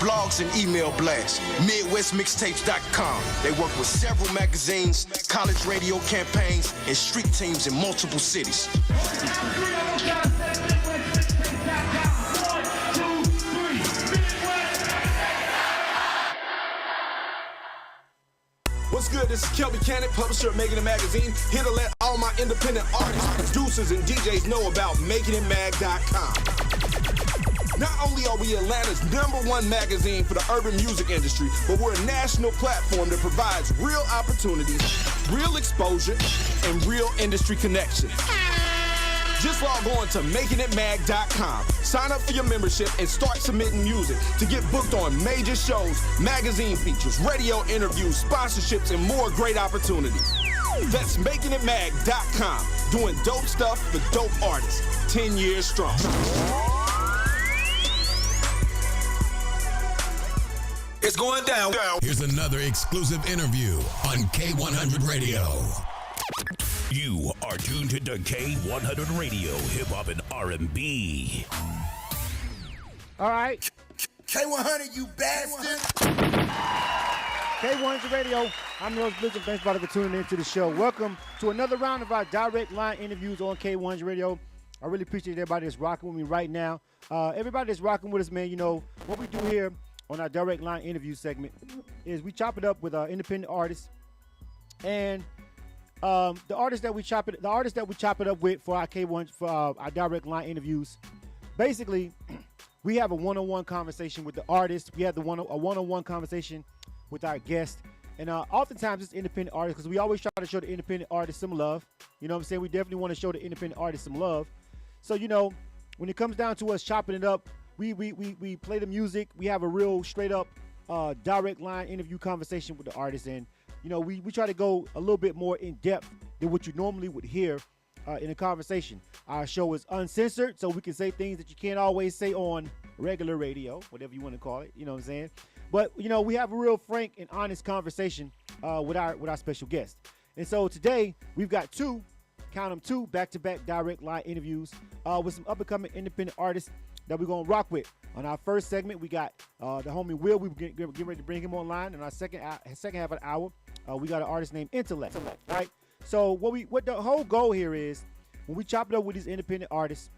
blogs, and email blasts. MidwestMixtapes.com. They work with several magazines, college radio campaigns, and street teams in multiple cities. What's good? This is Kelby Cannon, publisher of Making It Magazine, here to let all my independent artists, producers, and DJs know about MakingItMag.com. Not only are we Atlanta's #1 magazine for the urban music industry, but we're a national platform that provides real opportunities, real exposure, and real industry connection. Just log on to MakingItMag.com. Sign up for your membership and start submitting music to get booked on major shows, magazine features, radio interviews, sponsorships, and more great opportunities. That's MakingItMag.com. Doing dope stuff for dope artists. 10 years strong. It's going down. Here's another exclusive interview on K-100 Radio. You are tuned to K-100 Radio, hip hop and R&B. All right. K-100, you bastard. K-100 Radio. I'm your host, Blizzard. Thanks for tuning in to the show. Welcome to another round of our direct line interviews on K-100 Radio. I really appreciate everybody that's rocking with me right now. Everybody that's rocking with us, man, you know, what we do here on our direct line interview segment is we chop it up with independent artists. And the artists that we chop it up with for our K1 for our direct line interviews, basically, we have a one-on-one conversation with the artist. We have a one-on-one conversation with our guest, and oftentimes it's independent artists because we always try to show the independent artists some love. You know what I'm saying? We definitely want to show the independent artists some love. So you know, when it comes down to us chopping it up, we play the music. We have a real straight up direct line interview conversation with the artist, and you know, we try to go a little bit more in depth than what you normally would hear in a conversation. Our show is uncensored, so we can say things that you can't always say on regular radio, whatever you want to call it. You know what I'm saying? But you know, we have a real frank and honest conversation with our special guest. And so today we've got two back-to-back direct line interviews with some up-and-coming independent artists that we're gonna rock with. On our first segment, we got the homie Will. We were getting ready to bring him online. In our second half of the hour, we got an artist named Intellect. All right. So what the whole goal here is, when we chop it up with these independent artists,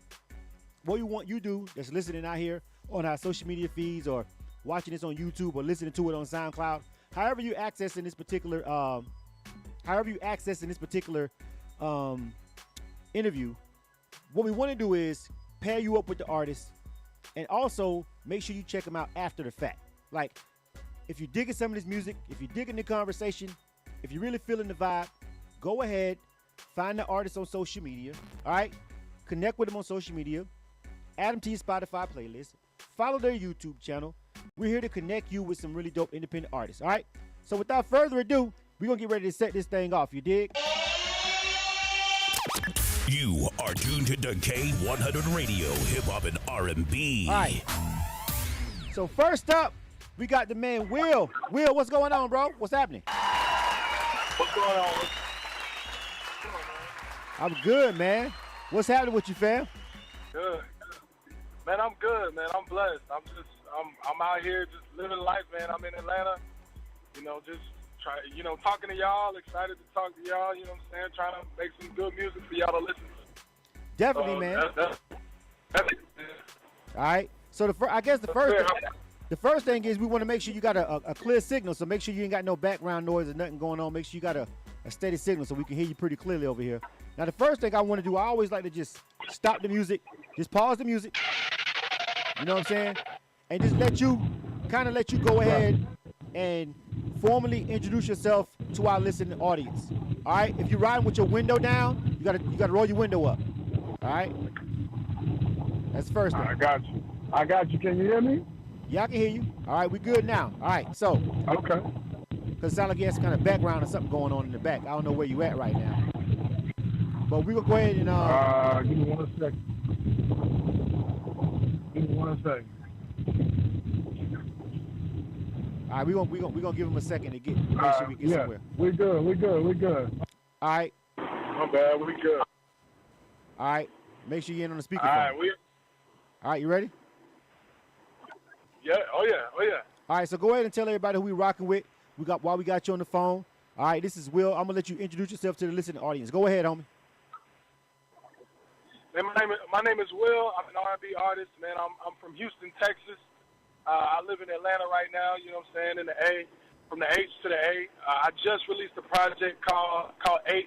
what we want you to do that's listening out here on our social media feeds or watching this on YouTube or listening to it on SoundCloud, however you accessing this particular interview, what we want to do is pair you up with the artist. And also, make sure you check them out after the fact. Like, if you're digging some of this music, if you're digging the conversation, if you're really feeling the vibe, go ahead, find the artist on social media, all right? Connect with them on social media, add them to your Spotify playlist, follow their YouTube channel. We're here to connect you with some really dope independent artists, all right? So without further ado, we're going to get ready to set this thing off, you dig? You are tuned to K-100 Radio, hip hop and R&B. All right. So first up, we got the man Will. Will, what's going on, bro? What's happening? What's going on? I'm good, man. What's happening with you, fam? Good. Man, I'm good, man. I'm blessed. I'm out here just living life, man. I'm in Atlanta. You know, just talking to y'all, excited to talk to y'all, you know what I'm saying? Trying to make some good music for y'all to listen to. Definitely, man. That's it, man. All right. So the first thing is we want to make sure you got a clear signal. So make sure you ain't got no background noise or nothing going on. Make sure you got a steady signal so we can hear you pretty clearly over here. Now, the first thing I want to do, I always like to just stop the music, just pause the music. You know what I'm saying? And just let you go ahead and formally introduce yourself to our listening audience. All right? If you're riding with your window down, you gotta roll your window up. All right? That's the first thing. I got you. Can you hear me? Yeah, I can hear you. All right, we good now. All right, so. Okay. Because it sounds like you have some kind of background or something going on in the back. I don't know where you at right now. But we will go ahead and give me 1 second. Give me 1 second. All right, we gonna give him a second to make sure we get somewhere. We good. All right. My bad, we good. All right, make sure you're in on the speakerphone. All right, All right, you ready? Yeah. Oh yeah. Oh yeah. All right, so go ahead and tell everybody who we rocking with. While we got you on the phone. All right, this is Will. I'm gonna let you introduce yourself to the listening audience. Go ahead, homie. Man, my name is Will. I'm an R&B artist, man. I'm from Houston, Texas. I live in Atlanta right now. You know what I'm saying? In the A, from the H to the A. I just released a project called H.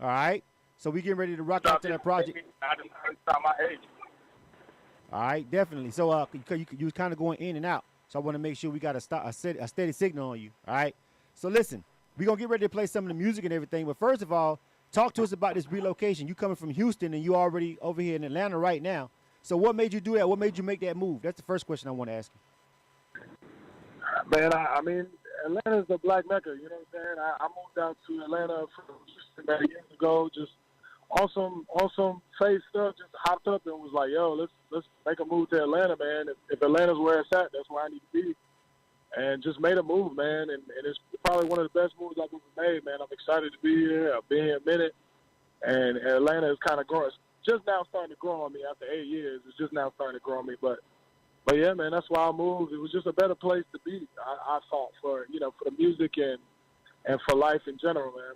All right, so we getting ready to rock out to that project. I just got my age. All right, definitely. So you was kind of going in and out. So I want to make sure we got a steady signal on you. All right. So listen, we're going to get ready to play some of the music and everything. But first of all, talk to us about this relocation. You coming from Houston and you already over here in Atlanta right now. So what made you do that? What made you make that move? That's the first question I want to ask you. Man, I mean, Atlanta's the black mecca. You know what I'm saying? I moved out to Atlanta from Houston about years ago. Just awesome face stuff. Just hopped up and was like, yo, let's make a move to Atlanta, man. If Atlanta's where it's at, that's where I need to be. And just made a move, man. And it's probably one of the best moves I've ever made, man. I'm excited to be here. I've been here a minute. And Atlanta is kind of growing. It's just now starting to grow on me after 8 years. It's just now starting to grow on me. But yeah, man, that's why I moved. It was just a better place to be, I thought, for the music and for life in general, man.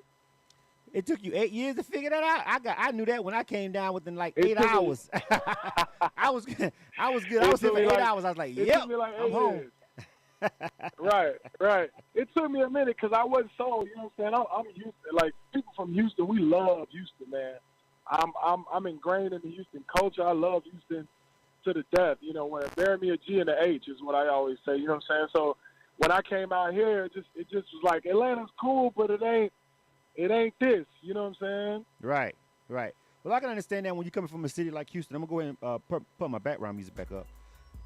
It took you 8 years to figure that out. I knew that when I came down within like 8 hours. I was good. I was here for 8 hours. I was like, yep, I'm home. Right. It took me a minute because I wasn't sold. You know what I'm saying? I'm Houston. Like people from Houston, we love Houston, man. I'm ingrained in the Houston culture. I love Houston to the death. You know, when bury me a G and a H is what I always say. You know what I'm saying? So when I came out here, it just was like Atlanta's cool, but it ain't this. You know what I'm saying? Right. Well, I can understand that when you're coming from a city like Houston. I'm gonna go ahead and put my background music back up.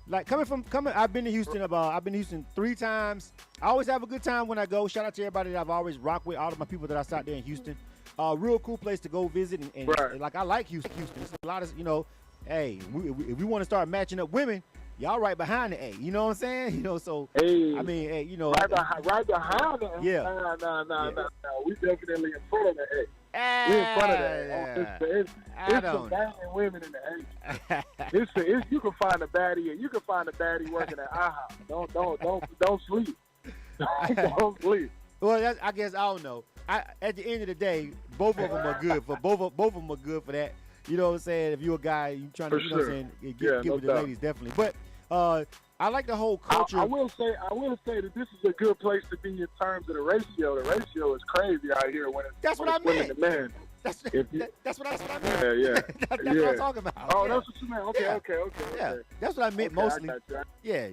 Like I've been to Houston 3 times. I always have a good time when I go. Shout out to everybody that I've always rocked with, all of my people that I saw there in Houston. Real cool place to go visit, and like I like Houston. It's a lot of, hey, if we want to start matching up women, y'all right behind the A. You know what I'm saying? So hey, I mean, hey, right behind the A. Yeah. No. We definitely in front of the A. We in front of that. It's some banging women in the A. You can find a baddie. You can find a baddie working at IHOP. Don't sleep. Don't sleep. Well, I guess I don't know. At the end of the day, both of them are good for both of them are good for that. You know what I'm saying? If you're a guy, you trying to, what I'm saying, get with the ladies, definitely. But I like the whole culture. I will say that this is a good place to be in terms of the ratio. The ratio is crazy out here when it's women to men. That's what I meant. Yeah. That's what I'm talking about. Oh, that's what you meant. Okay. Yeah, that's what I meant mostly. Yeah,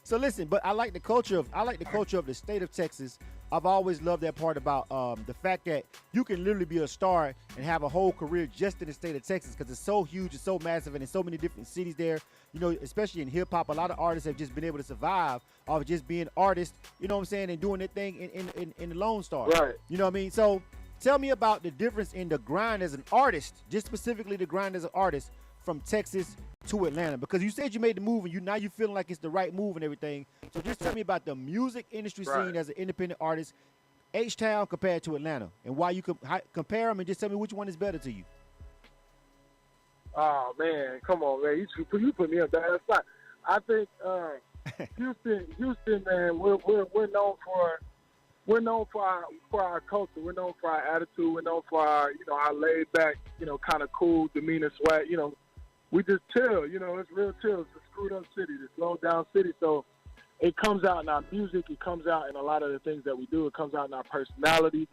So listen, but I like the culture of the state of Texas. I've always loved that part about the fact that you can literally be a star and have a whole career just in the state of Texas because it's so huge, it's so massive, and there's so many different cities there. Especially in hip hop, a lot of artists have just been able to survive off of just being artists. You know what I'm saying, and doing their thing in the Lone Star. Right. You know what I mean? So tell me about the difference in the grind as an artist, just specifically the grind as an artist from Texas to Atlanta, because you said you made the move and now you feeling like it's the right move and everything. So just tell me about the music industry scene as an independent artist, H-Town compared to Atlanta, and why you compare them, and just tell me which one is better to you. Oh man, come on, man! You put me up there. That's not. I think Houston, man. We're known for our culture. We're known for our attitude. We're known for our our laid back, kind of cool demeanor, swag. We just chill. It's real chill. It's a screwed up city, the slowed down city. So it comes out in our music. It comes out in a lot of the things that we do. It comes out in our personality.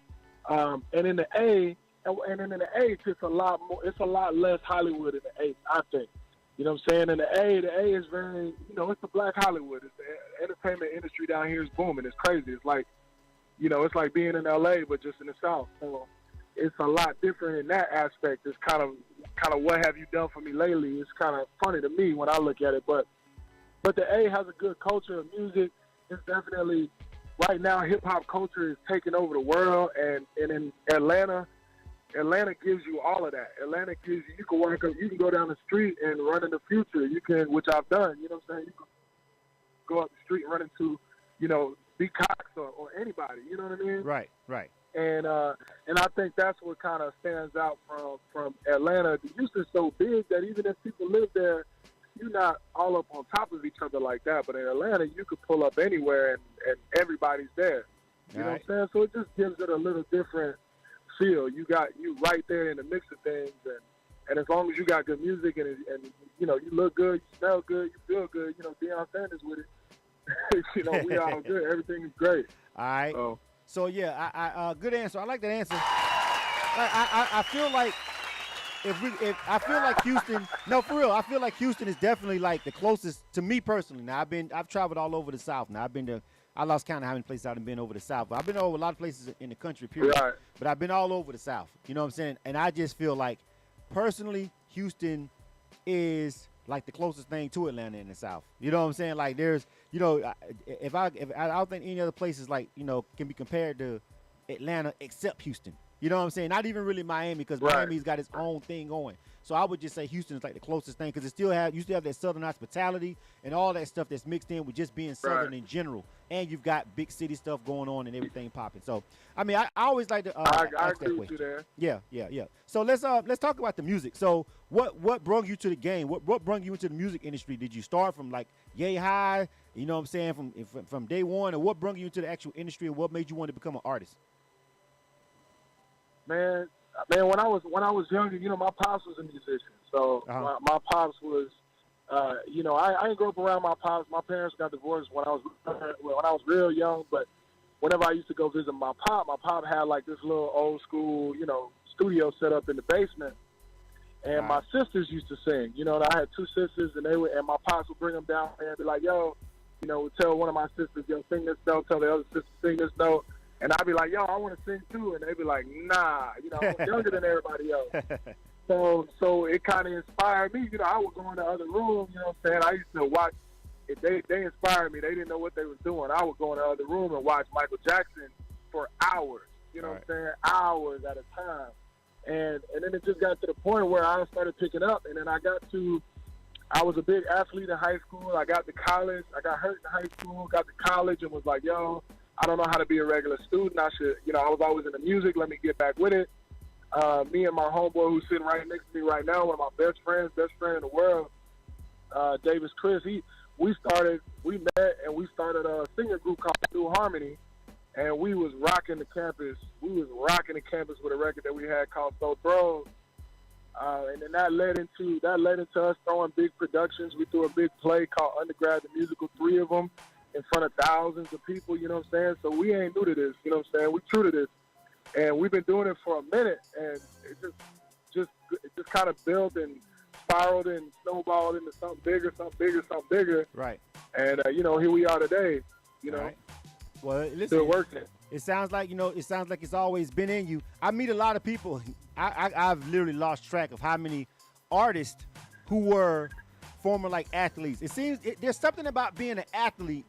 And in the A. And in the H, it's a lot more. It's a lot less Hollywood in the H, I think. You know what I'm saying? In the A is very, it's the black Hollywood. It's the entertainment industry down here is booming. It's crazy. It's like, it's like being in LA, but just in the South. So it's a lot different in that aspect. It's kind of what have you done for me lately? It's kind of funny to me when I look at it. But the A has a good culture of music. It's definitely right now hip hop culture is taking over the world, and in Atlanta gives you all of that. Atlanta gives you you can go down the street and run in the future. You can, which I've done, you know what I'm saying? You can go up the street and run into, B. Cox or anybody, you know what I mean? Right. And I think that's what kind of stands out from Atlanta. Houston's so big that even if people live there, you're not all up on top of each other like that. But in Atlanta, you could pull up anywhere and everybody's there. You know what I'm saying? So it just gives it a little different feel. You right there in the mix of things, and as long as you got good music and you know, you look good, you smell good, you feel good, you know, Deion Sanders with it. You know, we all good. Everything is great. All right. So yeah, I good answer. I like that answer. I feel like I feel like Houston. No, for real. I feel like Houston is definitely like the closest to me personally. Now I've traveled all over the South. Now I lost count of how many places I've been over the South. But I've been over a lot of places in the country, period. Right. But I've been all over the South. You know what I'm saying? And I just feel like, personally, Houston is like the closest thing to Atlanta in the South. You know what I'm saying? Like there's, you know, if I don't think any other places like, you know, can be compared to Atlanta except Houston. You know what I'm saying? Not even really Miami, because Miami's got its own thing going. So I would just say Houston is like the closest thing, because you still have that Southern hospitality and all that stuff that's mixed in with just being Southern in general. And you've got big city stuff going on and everything popping. So, I mean, I always like to I ask agree that with question. you there. Yeah. So let's talk about the music. So what brought you to the game? What brought you into the music industry? Did you start from like yay high? You know what I'm saying, from day one, or what brought you into the actual industry, and what made you want to become an artist? Man, when I was younger, you know, my pops was a musician. So my pops was, you know, I didn't grow up around my pops. My parents got divorced when I was real young. But whenever I used to go visit my pop had like this little old school, you know, studio set up in the basement. And my sisters used to sing. You know, I had two sisters, and my pops would bring them down there and be like, yo, you know, would tell one of my sisters, yo, sing this note, tell the other sister, sing this note. And I'd be like, yo, I want to sing too. And they'd be like, nah, you know, I'm younger than everybody else. So it kind of inspired me. You know, I would go in the other room, you know what I'm saying? I used to watch, if they inspired me. They didn't know what they was doing. I would go in the other room and watch Michael Jackson for hours, you know what I'm saying? Hours at a time. And then it just got to the point where I started picking up. And then I was a big athlete in high school. I got to college. I got hurt in high school, got to college, and was like, yo, I don't know how to be a regular student. I should, you know, I was always into music. Let me get back with it. Me and my homeboy who's sitting right next to me right now, one of my best friend in the world, Davis Chris, we met and we started a singing group called New Harmony, and we was rocking the campus. We was rocking the campus with a record that we had called So Throws. And then that led into us throwing big productions. We threw a big play called Undergrad the Musical, 3 of them, in front of thousands of people, you know what I'm saying? So we ain't new to this, you know what I'm saying? We true to this. And we've been doing it for a minute, and it just kind of built and spiraled and snowballed into something bigger. Right. And, you know, here we are today, you know. Right. Well, listen, still working. It sounds like, you know, it's always been in you. I meet a lot of people. I've literally lost track of how many artists who were former, like, athletes. It seems there's something about being an athlete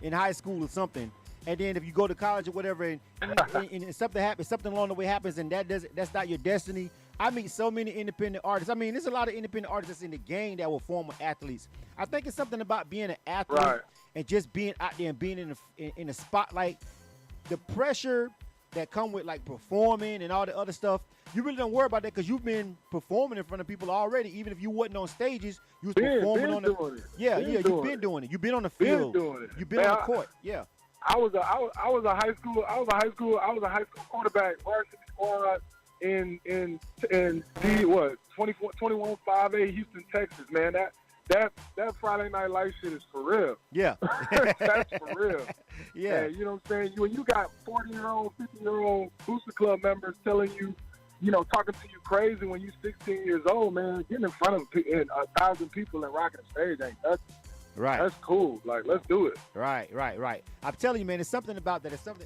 in high school or something, and then if you go to college or whatever, and something happens, something along the way happens, and that's not your destiny. I meet so many independent artists. I mean, there's a lot of independent artists that's in the game that were former athletes. I think it's something about being an athlete and just being out there and being in the spotlight. The pressure that come with, like, performing and all the other stuff, you really don't worry about that because you've been performing in front of people already. Even if you wasn't on stages, you was performing on the. You've been doing it. You've been on the field. You've been on the court. Yeah. I was a high school quarterback, varsity squad in 21-5A Houston, Texas. Man, that Friday Night Light shit is for real. Yeah. That's for real. Yeah. And you know what I'm saying? When you got 40-year-old, 50-year-old Booster Club members telling you, you know, talking to you crazy when you're 16 years old, man, getting in front of 1,000 people and rocking the stage ain't nothing. Right. That's cool. Like, let's do it. Right. I'm telling you, man, there's something about that. It's something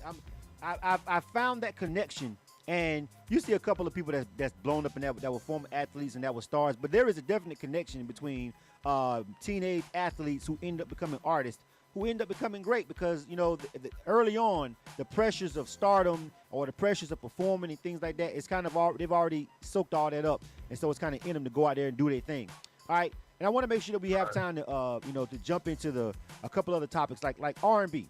I found that connection. And you see a couple of people that's blown up in that were former athletes and that were stars, but there is a definite connection between teenage athletes who end up becoming artists, who end up becoming great because, you know, early on, the pressures of stardom or the pressures of performing and things like that, it's kind of they've already soaked all that up, and so it's kind of in them to go out there and do their thing. All right, and I want to make sure that we have time to to jump into a couple other topics like R&B.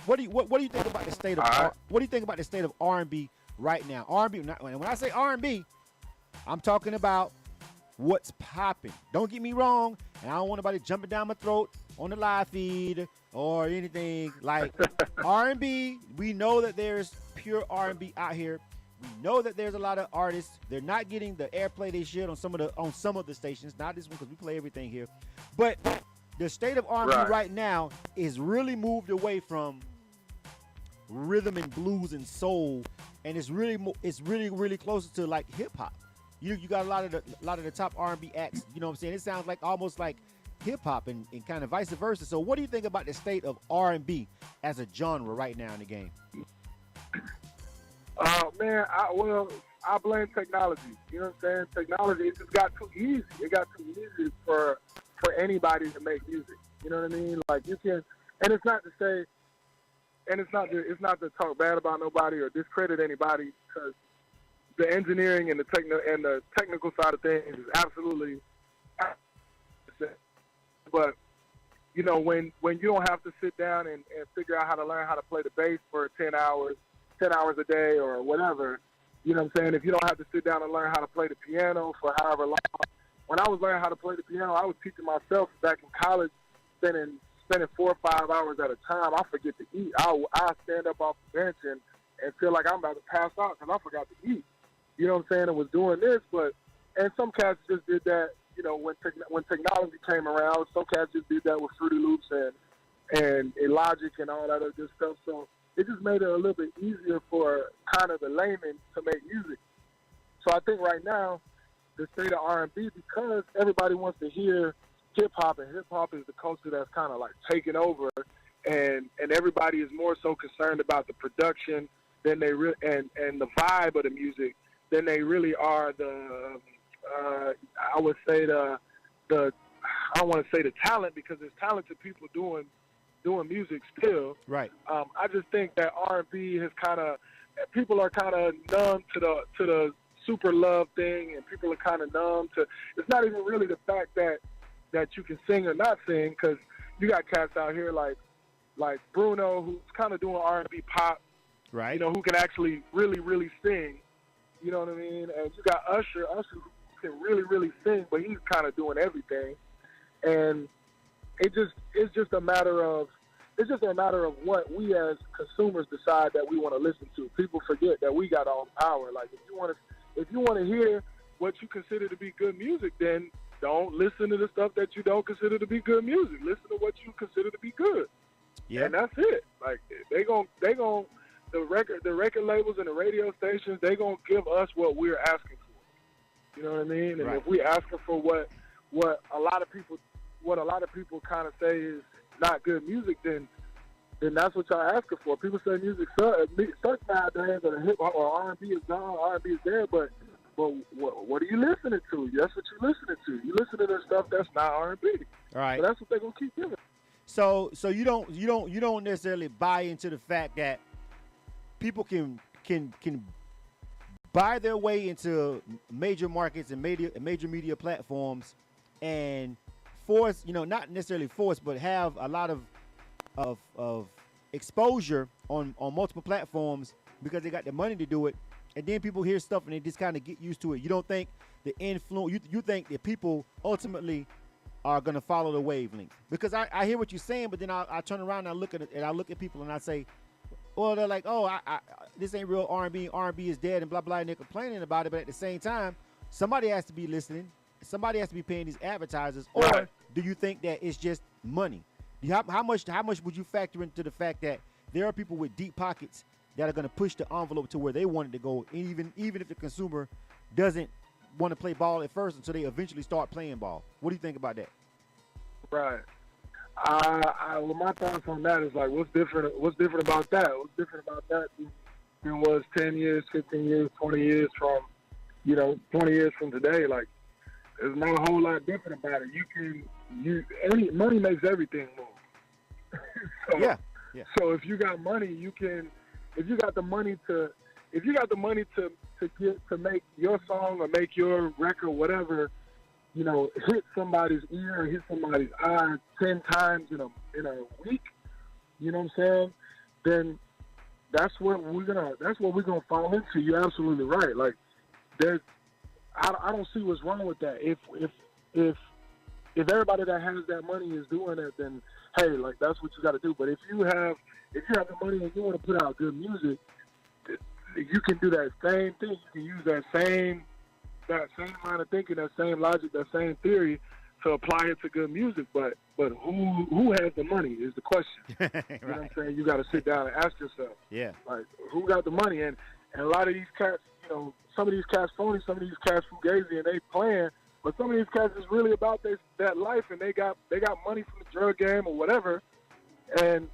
What do you think about the state of what do you think about the state of R&B right now? R&B. When I say R&B, I'm talking about what's popping. Don't get me wrong. and I don't want nobody jumping down my throat on the live feed or anything like R&B. We know that there's pure R&B out here. We know that there's a lot of artists. They're not getting the airplay they should on some of the stations. Not this one because we play everything here, but the state of R&B right now is really moved away from rhythm and blues and soul, and it's really closer to like hip hop. You got a lot of the top R&B acts. You know what I'm saying? It sounds like almost like hip hop and kind of vice versa. So what do you think about the state of R&B as a genre right now in the game? Man, I blame technology. You know what I'm saying? Technology, it just got too easy. It got too easy for anybody to make music. You know what I mean? Like you can, and it's not to say, and it's not to talk bad about nobody or discredit anybody, because the engineering and the technical side of things is absolutely. But you know, when you don't have to sit down and figure out how to learn how to play the bass for 10 hours a day or whatever, you know what I'm saying? If you don't have to sit down and learn how to play the piano for however long. When I was learning how to play the piano, I was teaching myself back in college, spending 4 or 5 hours at a time. I forget to eat. I stand up off the bench and feel like I'm about to pass out because I forgot to eat. You know what I'm saying? I was doing this, and some cats just did that. You know, when technology came around, some cats just did that with Fruity Loops and Logic and all that other good stuff. So it just made it a little bit easier for kind of the layman to make music. So I think right now, the state of R&B, because everybody wants to hear hip-hop, and hip-hop is the culture that's kind of like taking over, and everybody is more so concerned about the production than they and the vibe of the music than they really are I would say I don't want to say the talent, because there's talented people doing music still. Right. I just think that R&B has people are kind of numb to the super love thing, and people are kind of numb to. It's not even really the fact that you can sing or not sing, because you got cats out here like Bruno, who's kind of doing R&B pop, right? You know, who can actually really, really sing. You know what I mean? And you got Usher who can really, really sing, but he's kind of doing everything. And it's just a matter of what we as consumers decide that we want to listen to. People forget that we got all the power. Like if you want to hear what you consider to be good music, then don't listen to the stuff that you don't consider to be good music. Listen to what you consider to be good. Yeah. And that's it. Like the record labels and the radio stations, they gonna give us what we're asking for. You know what I mean? And if we asking for what a lot of people kind of say is not good music, then that's what y'all asking for. People say music sucks nowadays, or hip hop or R&B is gone, R&B is there, but what are you listening to? That's what you're listening to. You listening to stuff that's not R&B. All right. So that's what they're gonna keep giving. So you don't necessarily buy into the fact that people can buy their way into major markets and major media platforms and force, not necessarily force, but have a lot of exposure on multiple platforms because they got the money to do it. And then people hear stuff and they just kind of get used to it. You don't think the influence, you think that people ultimately are going to follow the wavelength. Because I hear what you're saying, but then I turn around and I look at it and I look at people and I say, well, they're like, oh, this ain't real R&B. R&B is dead and blah, blah, and they're complaining about it. But at the same time, somebody has to be listening. Somebody has to be paying these advertisers. Or do you think that it's just money? How much would you factor into the fact that there are people with deep pockets that are going to push the envelope to where they want it to go, even if the consumer doesn't want to play ball at first until they eventually start playing ball? What do you think about that? Right. Well, my thoughts on that is like, what's different about that? What's different about that than was 10 years, 15 years, 20 years from, 20 years from today? Like, there's not a whole lot different about it. Money makes everything move. So, yeah. So if you got money, if you got the money to make your song or make your record, whatever, hit somebody's ear or hit somebody's eye 10 times in a week, you know what I'm saying? Then that's what we're gonna fall into. You're absolutely right. Like, I don't see what's wrong with that. If if everybody that has that money is doing it, then hey, like that's what you got to do. But if you have the money and you want to put out good music, you can do that same thing. You can use that same line of thinking, that same logic, that same theory to apply it to good music. But who has the money is the question. Right. You know what I'm saying? You got to sit down and ask yourself. Yeah. Like, who got the money? And a lot of these cats, you know, some of these cats phony, some of these cats fugazi, and they playing. But some of these cats is really about that life, and they got money from the drug game or whatever, and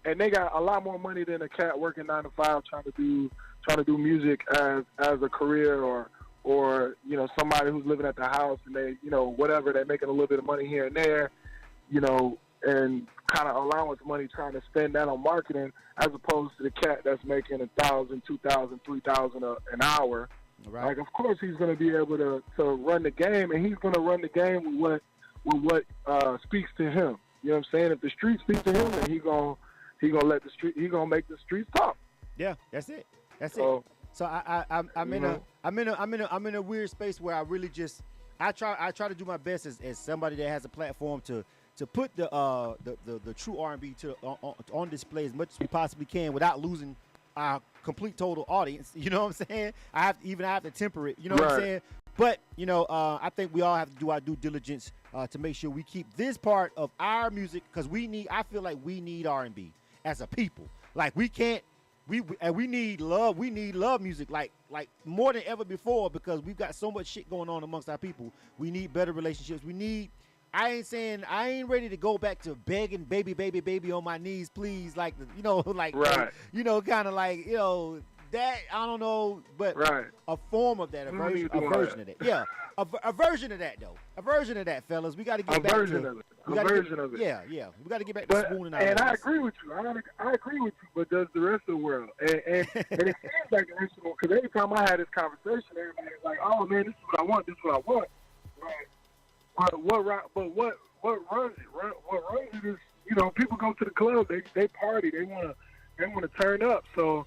they got a lot more money than a cat working 9 to 5 trying to do music as a career, or you know, somebody who's living at the house and they, you know, whatever, they're making a little bit of money here and there, you know, and kind of allowance money trying to spend that on marketing, as opposed to the cat that's making $1,000, $2,000, $3,000 an hour. Right. Like, of course he's going to be able to run the game, and he's going to run the game with what speaks to him. You know what I'm saying? If the streets speak to him, then he gonna make the streets talk. Yeah, that's it. That's So, it. So I'm in a weird space where I really just I try to do my best as somebody that has a platform to put the true R&B on display as much as we possibly can without losing our complete total audience. You know what I'm saying? I have to temper it. You know what I'm Right. saying? But you know, I think we all have to do our due diligence to make sure we keep this part of our music, because I feel like we need R&B as a people. Like, we can't. We need love. We need love music like more than ever before, because we've got so much shit going on amongst our people. We need better relationships. I ain't ready to go back to begging baby on my knees, please, like, you know, like, Right. you know, kind of like, you know, that, I don't know, but Right. a form of that, a version of that. Yeah, a version of that, though. A version of that, fellas. We got to get A back version to of it. we A gotta version get, of it. Yeah. We got to get back to But, spooning our and I legs. agree with you. I agree with you, but does the rest of the world? And it seems like the rest of the world, because every time I had this conversation, everybody's like, oh, man, this is what I want, this is what I want. Right. But what runs it? What runs it is, you know, people go to the club, they party, they want to turn up, so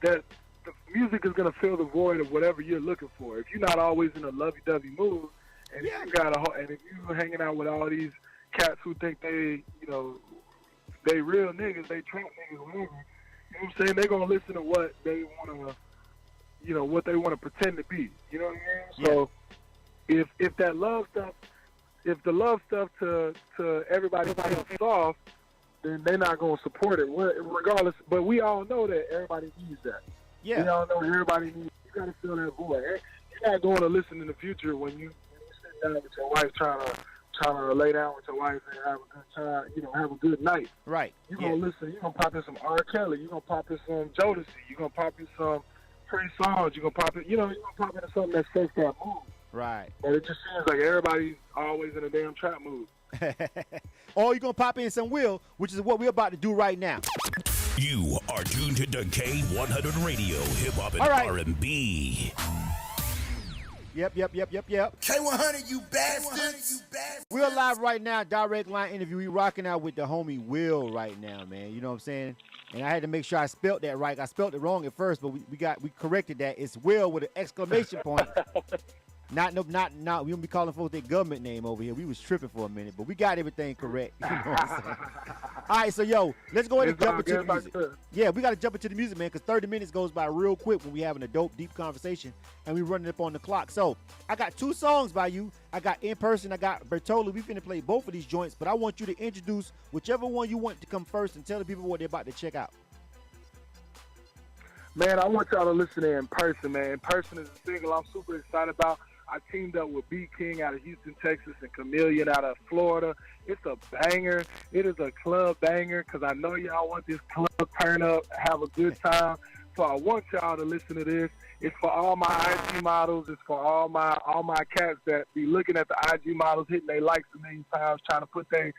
that the music is going to fill the void of whatever you're looking for. If you're not always in a lovey-dovey mood, and if you're hanging out with all these cats who think they, you know, they real niggas, they trap niggas, whatever, you know what I'm saying? They're going to listen to what they want to, you know, what they want to pretend to be. You know what I mean? So if that love stuff, if the love stuff to everybody is off, then they're not going to support it regardless. But we all know that everybody needs that. Yeah. We all know everybody needs. You got to fill that void. You're not going to listen in the future when you sit down with your wife trying to lay down with your wife and have a good time. You know, have a good night. Right. You're gonna listen. You're gonna pop in some R. Kelly. You're gonna pop in some Jodeci. You're gonna pop in some Trey Songz. You're gonna pop in. You know, you're gonna pop into something that sets that mood. Right. But it just seems like everybody's always in a damn trap mood. Or you're going to pop in some Will, which is what we're about to do right now. You are tuned to K-100 Radio, Hip Hop and All right. R&B. Yep. K-100, you bastards. We're live right now, direct line interview. We rocking out with the homie Will right now, man. You know what I'm saying? And I had to make sure I spelt that right. I spelt it wrong at first, but we corrected that. It's Will with an exclamation point. Not. We don't be calling folks their government name over here. We was tripping for a minute, but we got everything correct. You know what I'm saying? All right, so yo, let's go ahead and jump into the music. Yeah, we got to jump into the music, man, because 30 minutes goes by real quick when we having a dope, deep conversation, and we running up on the clock. So I got 2 songs by you. I got In Person. I got Bertoli. We finna play both of these joints, but I want you to introduce whichever one you want to come first and tell the people what they're about to check out. Man, I want y'all to listen to In Person, man. In Person is a single I'm super excited about. I teamed up with B. King out of Houston, Texas, and Chameleon out of Florida. It's a banger. It is a club banger because I know y'all want this club turn up, have a good time. So I want y'all to listen to this. It's for all my IG models. It's for all my cats that be looking at the IG models, hitting their likes a million times, trying to put the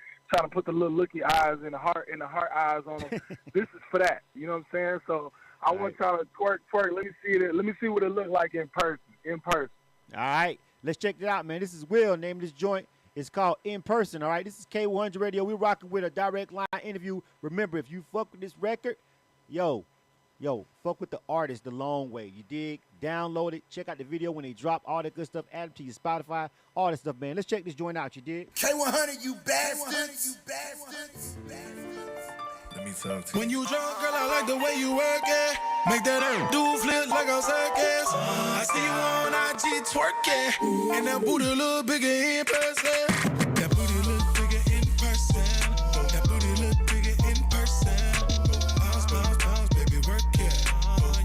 little looky eyes in the heart eyes on them. This is for that. You know what I'm saying? So I want y'all to twerk. Let me see it. Let me see what it looks like in person. All right, let's check it out, man. This is Will. Name of this joint is called In Person. All right, this is K-100 Radio. We're rocking with a direct line interview. Remember, if you fuck with this record, yo, yo, fuck with the artist the long way. You dig? Download it. Check out the video when they drop all that good stuff. Add it to your Spotify. All that stuff, man. Let's check this joint out. You dig? K-100, you bastards. You bastards. Let me talk to you. When you drunk, girl, I like the way you work it. Make that do flip like a circus. I see you on IG twerking. And that booty look bigger in person. That booty look bigger in person. That booty look bigger in person. Bounce, bounce, bounce, baby, work it.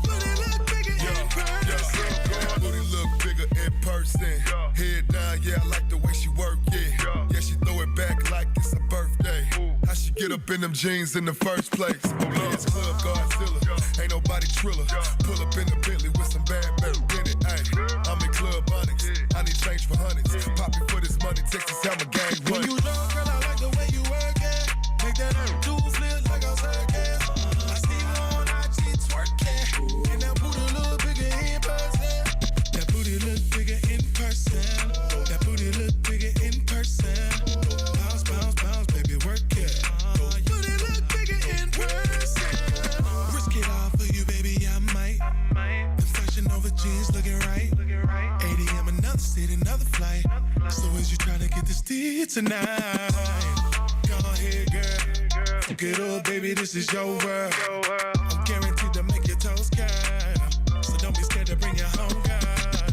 Booty look bigger in person. Booty look bigger in person. Head down, yeah, I like the way she work it. Yeah, she throw it back like it's a birthday. How she get up in them jeans in the first place? Yeah, it's Club Godzilla, ain't nobody triller. Pull up in the Bentley with some bad baby in it. Ay, I'm in Club Onyx, I need change for hundreds. Popping for this money, Texas, how my gang run. When you drunk, girl, I like the way you work it. Make that do flip like a circus. I see you on IG twerking. And that booty look bigger in person. That booty look bigger in person. That booty look bigger in person. Bounce, bounce, bounce, baby, work it. Booty look bigger in person. Risk it all for you, baby, I might. The fashion over jeans looking right. 8 a.m. another city, another flight. So is you trying to get this tea tonight? Go ahead, girl. Fuck it up, baby, this is your world. I'm guaranteed to make your toes curl. So don't be scared to bring your home, girl.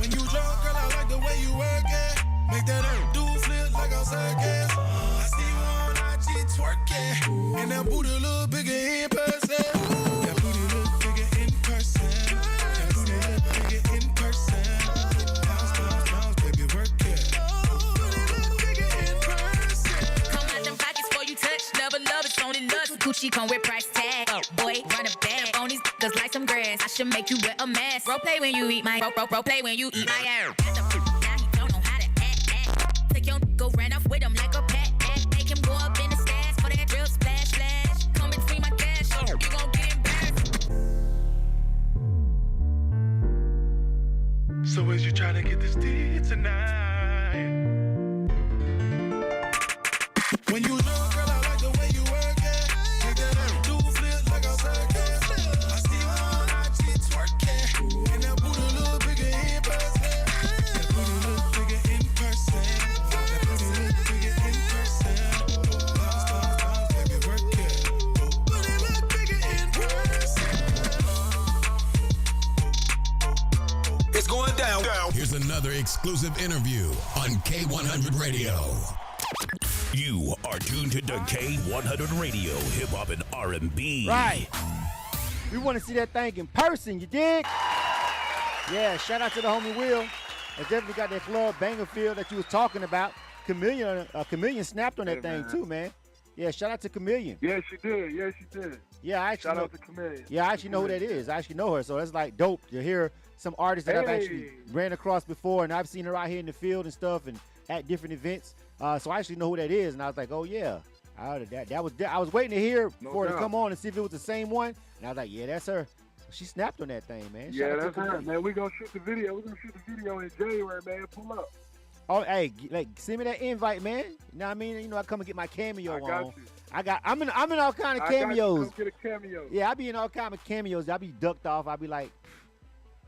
When you drunk, girl, I like the way you work it. Make that do flip like a circus. I see you on IG twerking. And that booty look bigger in person. That booty look bigger in person. That booty look bigger in person. Bounce, bounce, bounce, baby, work it. Booty look bigger in person. Come out them pockets before you touch. Never love it's only lust. Gucci come with price tag. Oh, boy, run a bag. On these cause like some grass. I should make you wear a mask. Role play when you eat my role play when you eat my ass. Now he don't know how to act. Take your go ran off with him like a pat. Make him go up in the stairs for that real splash splash. Come between my cash. You gon' get embarrassed. So is you trying to get this tea tonight? When you drunk, girl, I like the way you work it. Make that do flip like a circus. I see you on IG twerking. And that booty look bigger in person. That booty look bigger in person. That booty look bigger in person. Bounce, bounce, bounce, baby, work it. Booty look bigger in person. It's going down. Here's another exclusive interview on K100 Radio. You are tuned to K-100 Radio, hip hop and R&B. Right. We want to see that thing in person, you dig? Yeah, shout out to the homie Will. It's definitely got that club banger feel that you was talking about. Chameleon snapped on that thing too, man. Yeah, shout out to Chameleon. Yeah, she did. Yeah, she did. Yeah, I actually Shout know, out to Chameleon. yeah, I actually know who that is. I actually know her, so that's like dope to hear some artists that I've actually ran across before, and I've seen her out here in the field and stuff, and at different events. So I actually know who that is, and I was like, oh yeah, I was waiting to hear for her to come on and see if it was the same one, and I was like, yeah, that's her. She snapped on that thing, man. Shout Yeah, out to that's her, Chameleon. man. We're going to shoot the video. We're going to shoot the video in January, man. Pull up. Oh, hey, like send me that invite, man. You know what I mean? You know, I come and get my cameo I got on. you. I'm in all kind of cameos. Come get a cameo. Yeah, I be in all kind of cameos. I be ducked off. I be like,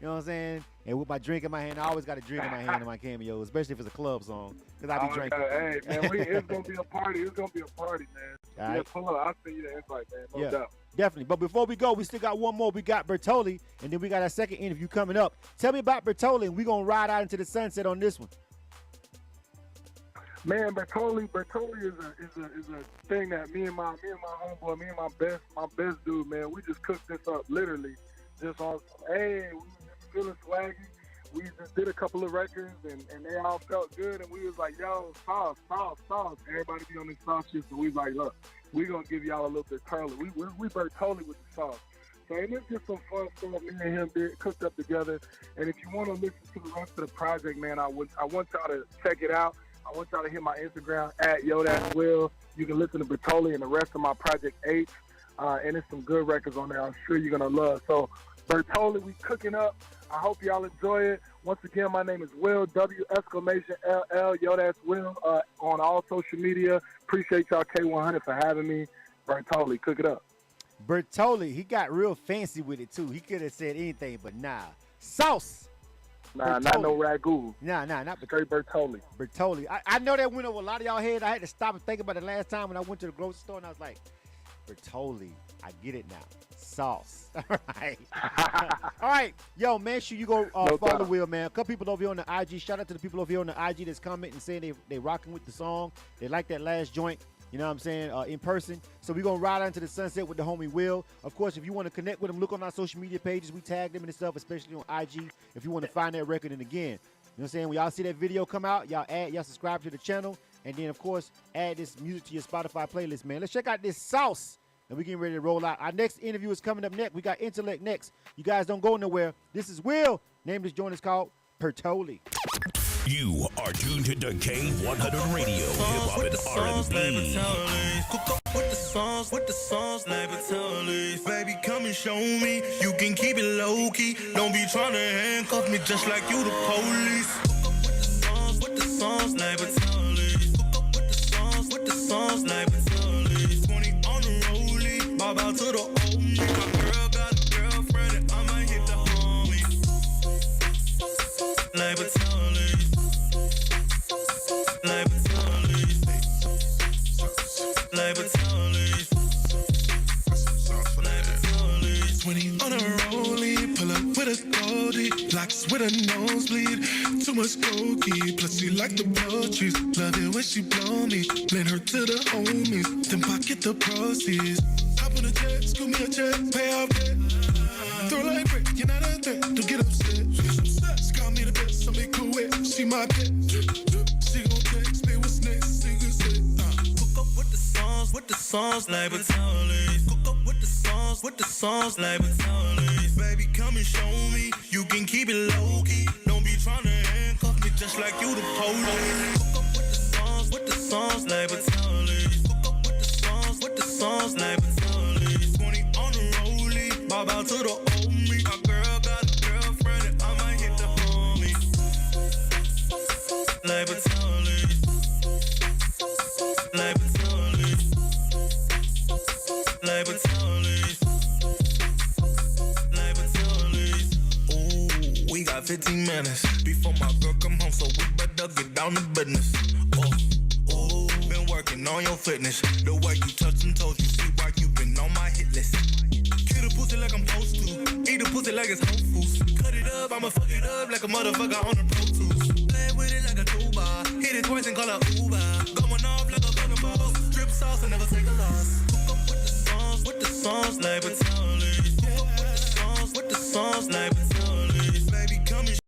you know what I'm saying? And with my drink in my hand, I always got a drink in my hand in my cameos, especially if it's a club song, because I be drinking. Hey, man, it's going to be a party. It's going to be a party, man. All Yeah, right. pull up. I'll send you the invite, man. No Yeah. doubt. Definitely. But before we go, we still got one more. We got Bertoli, and then we got our second interview coming up. Tell me about Bertoli, and we're going to ride out into the sunset on this one. Man, Bertoli is a thing that me and my homeboy, me and my best dude, man, we just cooked this up literally. Just on hey, we was feeling swaggy. We just did a couple of records and they all felt good, and we was like, yo, sauce. Everybody be on this sauce shit, so we was like, look, we gonna give y'all a little bit curly. We Bertoli with the sauce. So and it's just some fun stuff me and him did, cooked up together. And if you want to listen to the rest of the project, man, I want y'all to check it out. I want y'all to hit my Instagram at @YoDasWill. You can listen to Bertoli and the rest of my Project H. And there's some good records on there I'm sure you're going to love. So, Bertoli, we cooking up. I hope y'all enjoy it. Once again, my name is Will, W!LL, YoDasWill, on all social media. Appreciate y'all, K100, for having me. Bertoli, cook it up. Bertoli, he got real fancy with it, too. He could have said anything, but nah. Sauce. Nah, not no ragu. Nah, not Straight Bertoli. Bertoli. I know that went over a lot of y'all head. I had to stop and think about it last time when I went to the grocery store, and I was like, Bertoli. I get it now. Sauce. All right. All right. Yo, man, sure you go follow Will, man. A couple people over here on the IG. Shout out to the people over here on the IG that's commenting and saying they rocking with the song. They like that last joint. You know what I'm saying? In person. So we're going to ride out into the sunset with the homie Will. Of course, if you want to connect with him, look on our social media pages. We tag them and stuff, especially on IG, if you want to find that record. And again, you know what I'm saying? When y'all see that video come out, y'all subscribe to the channel. And then, of course, add this music to your Spotify playlist, man. Let's check out this Sauce. And we're getting ready to roll out. Our next interview is coming up next. We got Intellect next. You guys don't go nowhere. This is Will. Name of this joint is called Bertoli. You are tuned to K-100 Radio, hip-hop and R&B. Cook up with the songs, like Bertoli. Baby, come and show me. You can keep it low-key. Don't be trying to handcuff me just like you the police. Cook up with the songs, like Bertoli. Cook up with the songs, like Bertoli. 20 on the rollie, bob out to the old me. My girl got a girlfriend and I might hit the homie. Like Bertoli. Locks with a nosebleed, too much cocaine. Plus she like the poetry. Love it when she blow me. Lend her to the homies, then pocket the proceeds. Hop on a jet, scoop me a check, pay off debt. Throw like brick, you're not a threat. Don't get upset. She call me the best, so make her wet. She my pet. She gon' text me what's next. Single set. Cook up with the songs, like Bertoli. Cook up with the songs, like Bertoli. Baby, come and show me. You can keep it low key. Don't be trying to handcuff me just like you the police. Cook up with the songs, like Bertoli. Cook up with the songs, like Bertoli. 20 on the rollie, bob out to the old me. My girl got a girlfriend and I might hit the homie. Like Bertoli. Like Bertoli. Like Bertoli. We got 15 minutes before my girl come home, so we better get down to business. Been working on your fitness. The way you touch and toes, you see why you been on my hit list. Kill the pussy like I'm supposed to. Eat the pussy like it's Whole Foods. Cut it up, I'ma fuck it up like a motherfucker on the Pro Tools. Play with it like a tuba. Hit it twice and call it Uber. Going off like a fucking ball. Drip sauce and never take a loss. Cook up with the songs, like Bertoli. Cook up with the songs, like